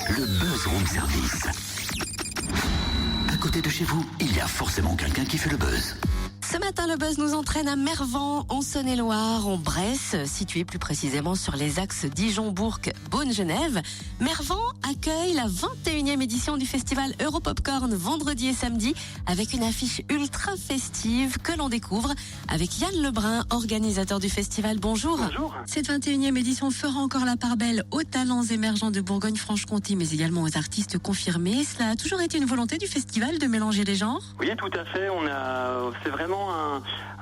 Le Buzz Room Service. À côté de chez vous, il y a forcément quelqu'un qui fait le buzz. Ce matin, le Buzz nous entraîne à Mervan, en Saône-et-Loire, en Bresse, situé plus précisément sur les axes Dijon-Bourg, Beaune-Genève. Mervan accueille la 21e édition du festival Europopcorn vendredi et samedi avec une affiche ultra festive que l'on découvre avec Yann Lebrun, organisateur du festival. Bonjour. Bonjour. Cette 21e édition fera encore la part belle aux talents émergents de Bourgogne-Franche-Comté, mais également aux artistes confirmés. Cela a toujours été une volonté du festival de mélanger les genres ? Oui, tout à fait. C'est vraiment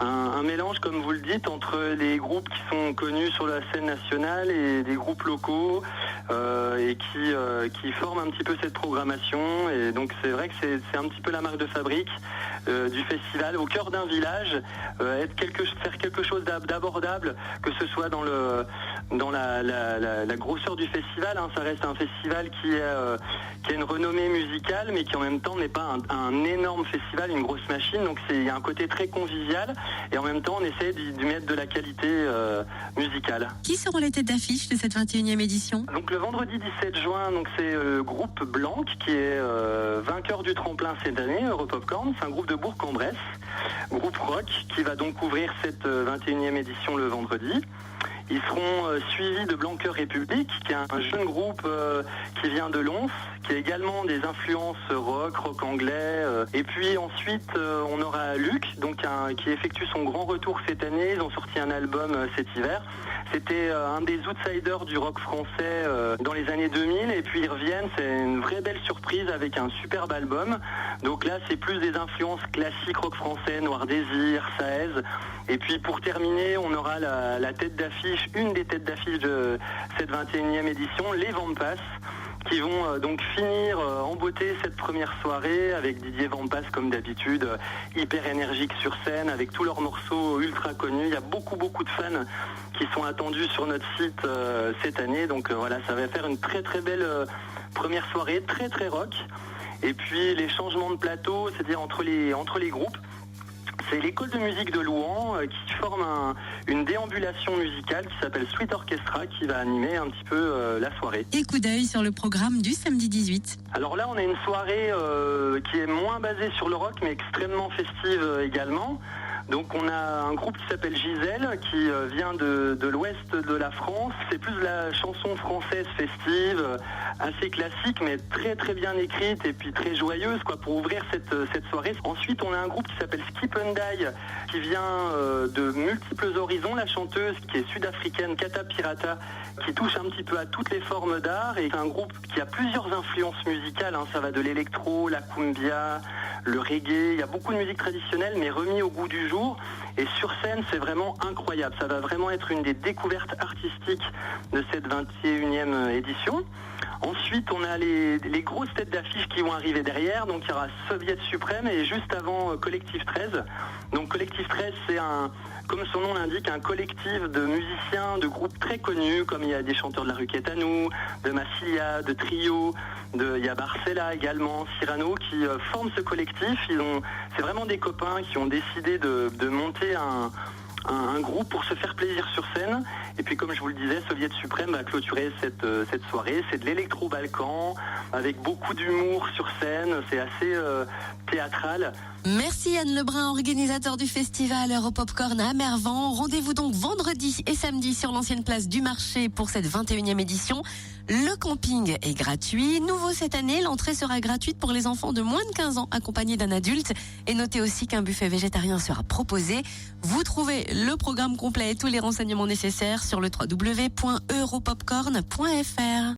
un mélange, comme vous le dites, entre les groupes qui sont connus sur la scène nationale et des groupes locaux et qui forment un petit peu cette programmation. Et donc c'est vrai que c'est un petit peu la marque de fabrique du festival, au cœur d'un village, faire quelque chose d'abordable, que ce soit dans la grosseur du festival. Ça reste un festival qui a une renommée musicale, mais qui en même temps n'est pas un énorme festival, une grosse machine. Donc il y a un côté très convivial et en même temps on essaie d'y mettre de la qualité musicale. Qui seront les têtes d'affiche de cette 21e édition ? Donc le vendredi 17 juin, c'est le groupe Blanc qui est vainqueur du tremplin cette année, Europopcorn. C'est un groupe de Bourg-en-Bresse, groupe rock, qui va donc ouvrir cette 21e édition le vendredi. Ils seront suivis de Blanqueur République, qui est un jeune groupe qui vient de Lons, qui a également des influences rock anglais. Et puis ensuite, on aura Luc, qui effectue son grand retour cette année. Ils ont sorti un album cet hiver. C'était un des outsiders du rock français dans les années 2000. Et puis ils reviennent, c'est une vraie belle surprise avec un superbe album. Donc là, c'est plus des influences classiques rock français, Noir Désir, Saez. Et puis pour terminer, on aura la tête d'affiche, une des têtes d'affiche de cette 21e édition, les Vampas, qui vont donc finir en beauté cette première soirée avec Didier Vampas comme d'habitude, hyper énergique sur scène avec tous leurs morceaux ultra connus. Il y a beaucoup de fans qui sont attendus sur notre site cette année. Donc voilà, ça va faire une très très belle première soirée, très très rock. Et puis les changements de plateau, c'est-à-dire entre les groupes, c'est l'école de musique de Louan qui forme une déambulation musicale qui s'appelle Sweet Orchestra, qui va animer un petit peu la soirée. Et coup d'œil sur le programme du samedi 18. Alors là, on a une soirée qui est moins basée sur le rock, mais extrêmement festive également. Donc on a un groupe qui s'appelle Gisèle, qui vient de l'ouest de la France. C'est plus la chanson française festive, assez classique, mais très très bien écrite et puis très joyeuse pour ouvrir cette soirée. Ensuite, on a un groupe qui s'appelle Skip and Die, qui vient de multiples horizons. La chanteuse qui est sud-africaine, Kata Pirata, qui touche un petit peu à toutes les formes d'art. Et c'est un groupe qui a plusieurs influences musicales. Ça va de l'électro, la cumbia, le reggae. Il y a beaucoup de musique traditionnelle, mais remis au goût du jour. Et sur scène, c'est vraiment incroyable. Ça va vraiment être une des découvertes artistiques de cette 21e édition. Ensuite, on a les grosses têtes d'affiche qui vont arriver derrière. Donc, il y aura Soviet Suprême et juste avant Collectif 13. Donc, Collectif 13, c'est comme son nom l'indique, un collectif de musiciens, de groupes très connus, comme il y a des chanteurs de la rue Quétanou, de Massilia, de Trio, il y a Barcella également, Cyrano, qui forment ce collectif. C'est vraiment des copains qui ont décidé de monter un groupe pour se faire plaisir sur scène. Et puis comme je vous le disais, Soviet Suprême va clôturer cette soirée. C'est de l'électro-balkan avec beaucoup d'humour sur scène. C'est assez théâtral. Merci Yann Lebrun, organisateur du festival Europopcorn à Mervan. Rendez-vous donc vendredi et samedi sur l'ancienne place du marché pour cette 21e édition. Le camping est gratuit. Nouveau cette année, l'entrée sera gratuite pour les enfants de moins de 15 ans accompagnés d'un adulte. Et notez aussi qu'un buffet végétarien sera proposé. Vous trouvez le programme complet et tous les renseignements nécessaires sur le www.europopcorn.fr.